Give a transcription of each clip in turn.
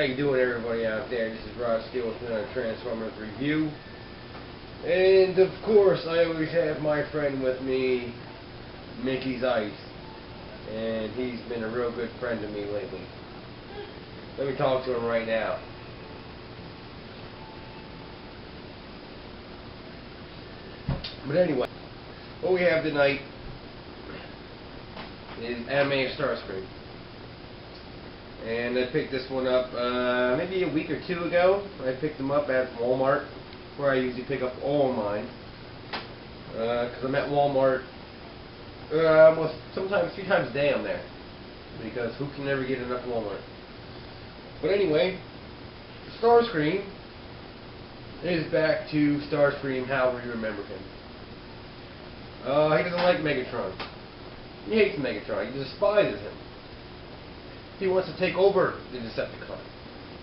you doing, everybody out there? This is Rod Steele with another Transformers review. And of course, I always have my friend with me, Mickey's Ice. And he's been a real good friend to me lately. Let me talk to him right now. But anyway, what we have tonight is Anime Starscream. And I picked this one up maybe a week or two ago. I picked them up at Walmart, where I usually pick up all of mine. Because I'm at Walmart almost sometimes 3 times a day I'm there. Because who can never get enough Walmart? But anyway, Starscream is back to Starscream how we remember him. He doesn't like Megatron. He hates Megatron. He despises him. He wants to take over the Decepticons,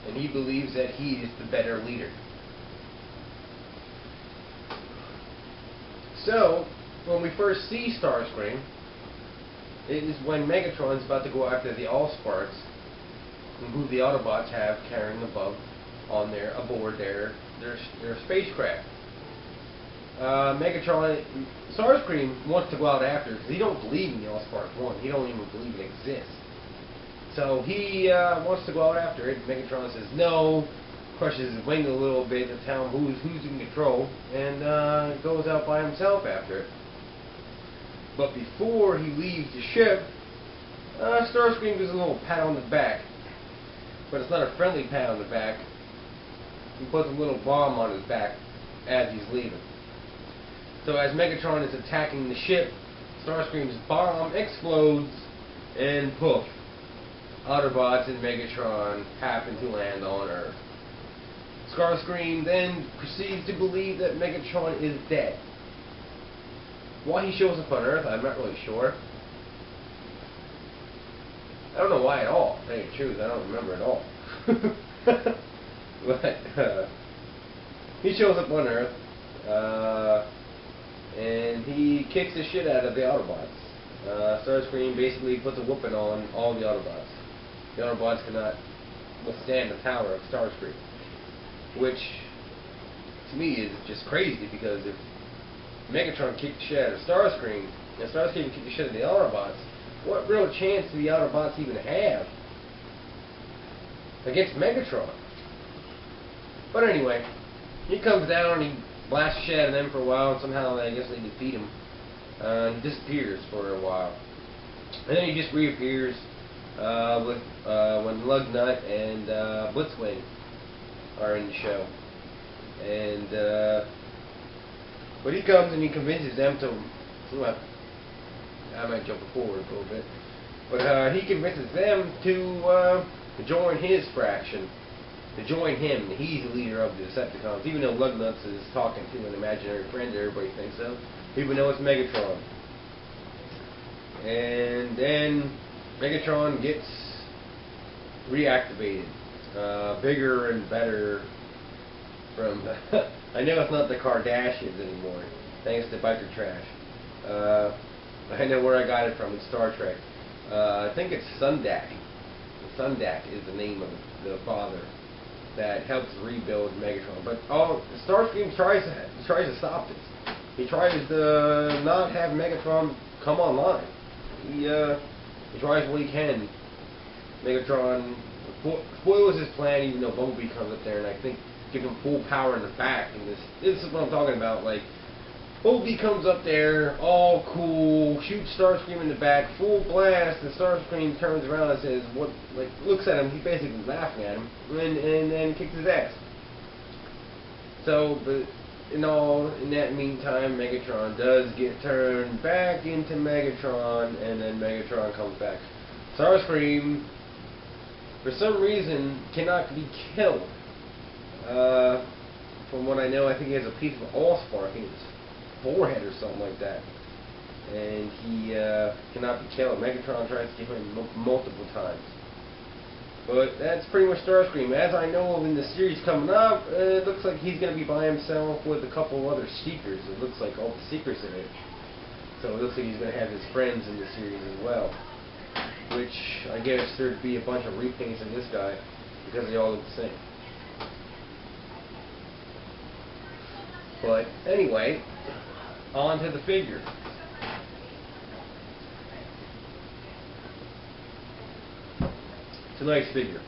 and he believes that he is the better leader. So, when we first see Starscream, it is when Megatron's about to go after the Allsparks, who the Autobots have carrying above on aboard their spacecraft. Starscream wants to go out after because he don't believe in the Allspark 1. He don't even believe it exists. So he wants to go out after it. Megatron says no, crushes his wing a little bit to tell him who's in control, and goes out by himself after it. But before he leaves the ship, Starscream gives a little pat on the back. But it's not a friendly pat on the back. He puts a little bomb on his back as he's leaving. So as Megatron is attacking the ship, Starscream's bomb explodes, and poof, Autobots and Megatron happen to land on Earth. Starscream then proceeds to believe that Megatron is dead. Why he shows up on Earth, I'm not really sure. I don't know why at all, to tell you the truth. I don't remember at all. But he shows up on Earth, and he kicks the shit out of the Autobots. Starscream basically puts a whooping on all the Autobots. The Autobots cannot withstand the power of Starscream, which to me is just crazy, because if Megatron kicked the shit out of Starscream, and Starscream kicked the shit out of the Autobots, what real chance do the Autobots even have against Megatron? But anyway, he comes down and he blasts the shit out of them for a while, and somehow I guess they defeat him. He disappears for a while. And then he just reappears when Lugnut and Blitzwing are in the show. And but he comes and he convinces them to, well, I might jump forward a little bit, but he convinces them to join his fraction, to join him. He's the leader of the Decepticons, even though Lugnuts is talking to an imaginary friend everybody thinks of, even though it's Megatron. And then Megatron gets reactivated, bigger and better from, I know it's not the Kardashians anymore, thanks to Biker Trash. I know where I got it from, it's Star Trek. I think it's Sundak. Sundak is the name of the father that helps rebuild Megatron. But Starscream tries to stop this. He tries to not have Megatron come online. He tries what he can. Megatron spoils his plan, even though Bumblebee comes up there and I think give him full power in the back. And this is what I'm talking about. Like, Bumblebee comes up there, all cool, shoots Starscream in the back, full blast, and Starscream turns around and says, "What?" Like, looks at him. He's basically laughing at him, and then kicks his ass. So, but in that meantime, Megatron does get turned back into Megatron, and then Megatron comes back. Starscream, for some reason, cannot be killed. From what I know, I think he has a piece of Allspark in his forehead or something like that, and he cannot be killed. Megatron tries to kill him multiple times. But that's pretty much Starscream. As I know of in the series coming up, it looks like he's going to be by himself with a couple other Seekers. It looks like all the Seekers in it. So it looks like he's going to have his friends in the series as well. Which I guess there'd be a bunch of repaints of this guy. because they all look the same. But anyway, on to the figure. It's a nice figure.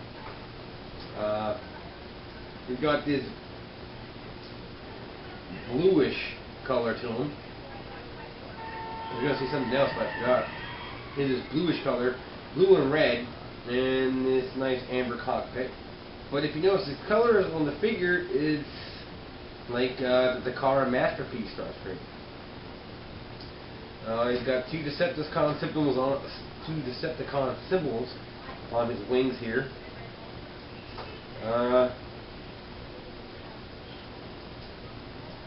We've got this bluish color to him. I was going to say something else, but I forgot. It is bluish color, blue and red, and this nice amber cockpit. But if you notice, the colors on the figure is like the car masterpiece Starscream. He's got two Decepticon symbols on his wings here.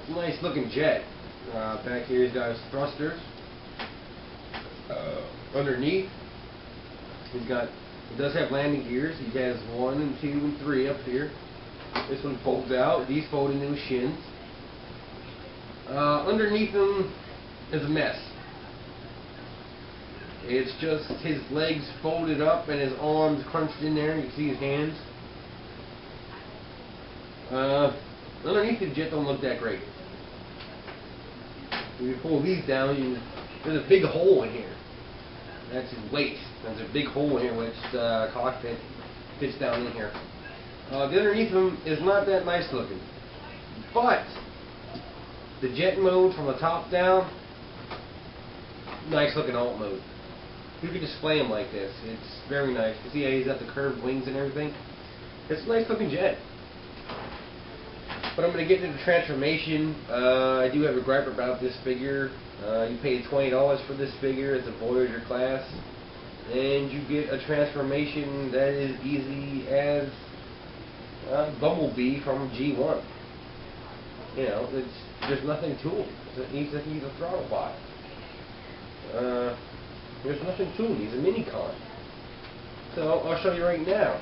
Nice looking jet. Back here he's got his thrusters. Underneath he does have landing gears. He has 1 and 2 and 3 up here. This one folds out. These fold into his shins. Underneath him is a mess. It's just his legs folded up and his arms crunched in there. You can see his hands. Underneath the jet don't look that great. If you pull these down, there's a big hole in here. That's his waist. There's a big hole in here which the cockpit fits down in here. The underneath him is not that nice looking. But the jet mode from the top down, nice looking alt mode. You can display him like this. It's very nice. You see how he's got the curved wings and everything? It's a nice looking jet. But I'm going to get into the transformation. I do have a gripe about this figure. You paid $20 for this figure. It's a Voyager class. And you get a transformation that is easy as Bumblebee from G1. You know, there's nothing to him. He's a throttle bot. There's nothing to him. He's a mini-con. So I'll show you right now.